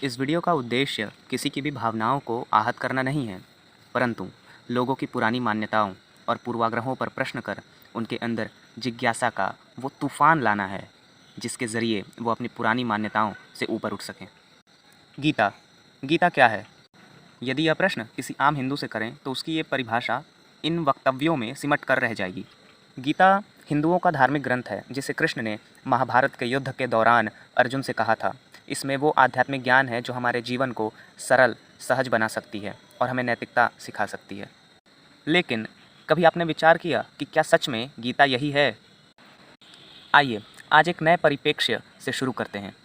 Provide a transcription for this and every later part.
इस वीडियो का उद्देश्य किसी की भी भावनाओं को आहत करना नहीं है, परंतु लोगों की पुरानी मान्यताओं और पूर्वाग्रहों पर प्रश्न कर उनके अंदर जिज्ञासा का वो तूफान लाना है, जिसके ज़रिए वो अपनी पुरानी मान्यताओं से ऊपर उठ सकें। गीता गीता क्या है? यदि यह प्रश्न किसी आम हिंदू से करें तो उसकी ये परिभाषा इन वक्तव्यों में सिमट कर रह जाएगी। गीता हिंदुओं का धार्मिक ग्रंथ है, जिसे कृष्ण ने महाभारत के युद्ध के दौरान अर्जुन से कहा था। इसमें वो आध्यात्मिक ज्ञान है जो हमारे जीवन को सरल, सहज बना सकती है और हमें नैतिकता सिखा सकती है। लेकिन कभी आपने विचार किया कि क्या सच में गीता यही है? आइए आज एक नए परिप्रेक्ष्य से शुरू करते हैं।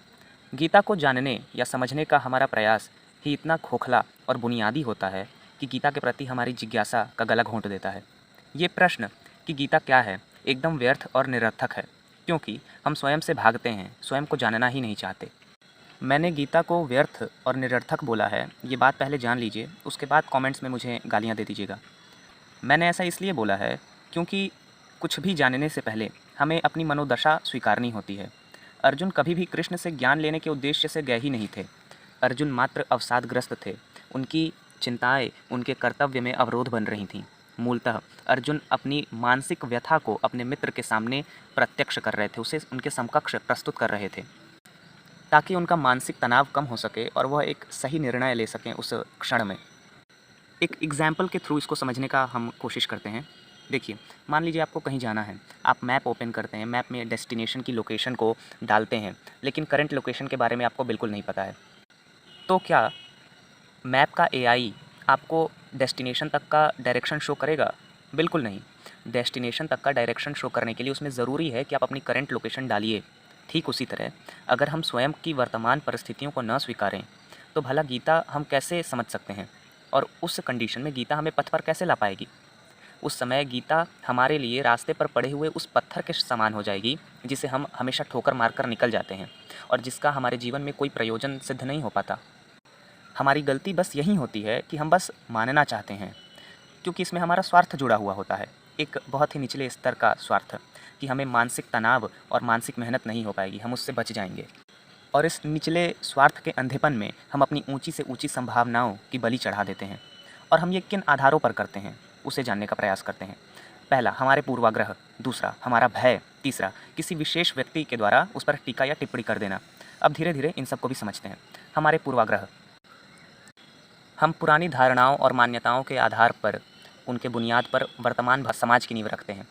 गीता को जानने या समझने का हमारा प्रयास ही इतना खोखला और बुनियादी होता है कि गीता के प्रति हमारी जिज्ञासा का गला घोंट देता है। ये प्रश्न कि गीता क्या है एकदम व्यर्थ और निरर्थक है, क्योंकि हम स्वयं से भागते हैं, स्वयं को जानना ही नहीं चाहते। मैंने गीता को व्यर्थ और निरर्थक बोला है, ये बात पहले जान लीजिए, उसके बाद कमेंट्स में मुझे गालियाँ दे दीजिएगा। मैंने ऐसा इसलिए बोला है क्योंकि कुछ भी जानने से पहले हमें अपनी मनोदशा स्वीकारनी होती है। अर्जुन कभी भी कृष्ण से ज्ञान लेने के उद्देश्य से गए ही नहीं थे। अर्जुन मात्र अवसादग्रस्त थे। उनकी चिंताएं उनके कर्तव्य में अवरोध बन रही थीं। मूलतः अर्जुन अपनी मानसिक व्यथा को अपने मित्र के सामने प्रत्यक्ष कर रहे थे, उसे उनके समकक्ष प्रस्तुत कर रहे थे, ताकि उनका मानसिक तनाव कम हो सके और वह एक सही निर्णय ले सकें उस क्षण में। एक एग्जाम्पल के थ्रू इसको समझने का हम कोशिश करते हैं। देखिए, मान लीजिए आपको कहीं जाना है, आप मैप ओपन करते हैं, मैप में डेस्टिनेशन की लोकेशन को डालते हैं, लेकिन करंट लोकेशन के बारे में आपको बिल्कुल नहीं पता है। तो क्या मैप का एआई आपको डेस्टिनेशन तक का डायरेक्शन शो करेगा? बिल्कुल नहीं। डेस्टिनेशन तक का डायरेक्शन शो करने के लिए उसमें ज़रूरी है कि आप अपनी करंट लोकेशन डालिए। ठीक उसी तरह अगर हम स्वयं की वर्तमान परिस्थितियों को न स्वीकारें तो भला गीता हम कैसे समझ सकते हैं, और उस कंडीशन में गीता हमें पथ पर कैसे ला पाएगी? उस समय गीता हमारे लिए रास्ते पर पड़े हुए उस पत्थर के समान हो जाएगी जिसे हम हमेशा ठोकर मारकर निकल जाते हैं और जिसका हमारे जीवन में कोई प्रयोजन सिद्ध नहीं हो पाता। हमारी गलती बस यही होती है कि हम बस मानना चाहते हैं, क्योंकि इसमें हमारा स्वार्थ जुड़ा हुआ होता है, एक बहुत ही निचले स्तर का स्वार्थ कि हमें मानसिक तनाव और मानसिक मेहनत नहीं हो पाएगी, हम उससे बच जाएंगे। और इस निचले स्वार्थ के अंधेपन में हम अपनी ऊंची से ऊंची संभावनाओं की बलि चढ़ा देते हैं। और हम ये किन आधारों पर करते हैं उसे जानने का प्रयास करते हैं। पहला, हमारे पूर्वाग्रह। दूसरा, हमारा भय। तीसरा, किसी विशेष व्यक्ति के द्वारा उस पर टीका या टिप्पणी कर देना। अब धीरे धीरे इन सबको भी समझते हैं। हमारे पूर्वाग्रह, हम पुरानी धारणाओं और मान्यताओं के आधार पर, उनके बुनियाद पर वर्तमान समाज की नींव रखते हैं।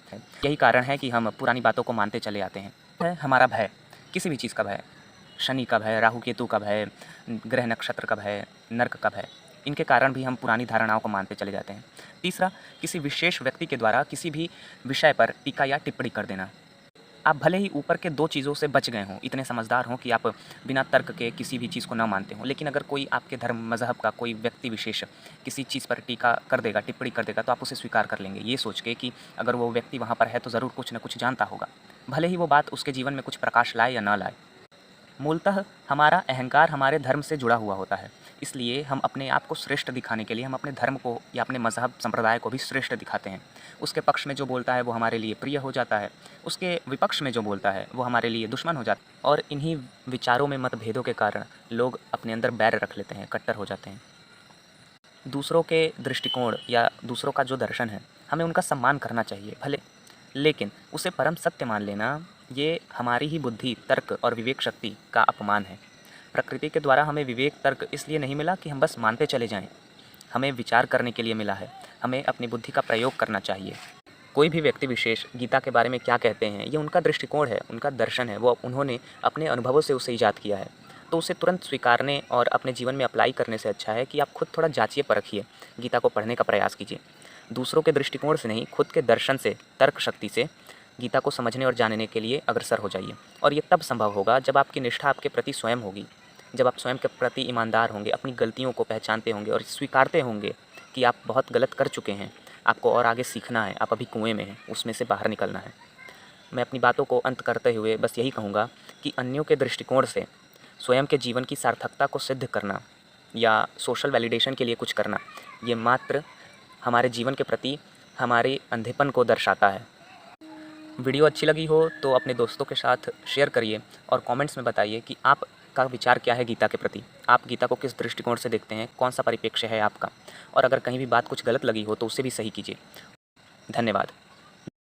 यही कारण है कि हम पुरानी बातों को मानते चले आते हैं। है हमारा भय, किसी भी चीज़ का भय, शनि का भय, राहु केतु का भय, ग्रह नक्षत्र का भय, नर्क का भय। इनके कारण भी हम पुरानी धारणाओं को मानते चले जाते हैं। तीसरा, किसी विशेष व्यक्ति के द्वारा किसी भी विषय पर टीका या टिप्पणी कर देना। आप भले ही ऊपर के दो चीज़ों से बच गए हों, इतने समझदार हों कि आप बिना तर्क के किसी भी चीज़ को ना मानते हों, लेकिन अगर कोई आपके धर्म मज़हब का कोई व्यक्ति विशेष किसी चीज़ पर टीका कर देगा, टिप्पणी कर देगा, तो आप उसे स्वीकार कर लेंगे, ये सोच के कि अगर वो व्यक्ति वहाँ पर है तो ज़रूर कुछ न कुछ जानता होगा, भले ही वो बात उसके जीवन में कुछ प्रकाश लाए या ना लाए। मूलतः हमारा अहंकार हमारे धर्म से जुड़ा हुआ होता है, इसलिए हम अपने आप को श्रेष्ठ दिखाने के लिए हम अपने धर्म को या अपने मज़हब संप्रदाय को भी श्रेष्ठ दिखाते हैं। उसके पक्ष में जो बोलता है वो हमारे लिए प्रिय हो जाता है, उसके विपक्ष में जो बोलता है वो हमारे लिए दुश्मन हो जाता है। और इन्हीं विचारों में मतभेदों के कारण लोग अपने अंदर बैर रख लेते हैं, कट्टर हो जाते हैं। दूसरों के दृष्टिकोण या दूसरों का जो दर्शन है, हमें उनका सम्मान करना चाहिए भले, लेकिन उसे परम सत्य मान लेना ये हमारी ही बुद्धि, तर्क और विवेक शक्ति का अपमान है। प्रकृति के द्वारा हमें विवेक, तर्क इसलिए नहीं मिला कि हम बस मानते चले जाएं। हमें विचार करने के लिए मिला है, हमें अपनी बुद्धि का प्रयोग करना चाहिए। कोई भी व्यक्ति विशेष गीता के बारे में क्या कहते हैं, ये उनका दृष्टिकोण है, उनका दर्शन है, वो उन्होंने अपने अनुभवों से उसे ईजाद किया है, तो उसे तुरंत स्वीकारने और अपने जीवन में अप्लाई करने से अच्छा है कि आप खुद थोड़ा जांचिए, परखिए, गीता को पढ़ने का प्रयास कीजिए। दूसरों के दृष्टिकोण से नहीं, खुद के दर्शन से, तर्क शक्ति से गीता को समझने और जानने के लिए अग्रसर हो जाइए। और ये तब संभव होगा जब आपकी निष्ठा आपके प्रति स्वयं होगी, जब आप स्वयं के प्रति ईमानदार होंगे, अपनी गलतियों को पहचानते होंगे और स्वीकारते होंगे कि आप बहुत गलत कर चुके हैं, आपको और आगे सीखना है, आप अभी कुएं में हैं, उसमें से बाहर निकलना है। मैं अपनी बातों को अंत करते हुए बस यही कहूँगा कि अन्यों के दृष्टिकोण से स्वयं के जीवन की सार्थकता को सिद्ध करना या सोशल वैलिडेशन के लिए कुछ करना, ये मात्र हमारे जीवन के प्रति हमारे अंधेपन को दर्शाता है। वीडियो अच्छी लगी हो तो अपने दोस्तों के साथ शेयर करिए और कमेंट्स में बताइए कि आप का विचार क्या है गीता के प्रति। आप गीता को किस दृष्टिकोण से देखते हैं, कौन सा परिप्रेक्ष्य है आपका, और अगर कहीं भी बात कुछ गलत लगी हो तो उसे भी सही कीजिए। धन्यवाद।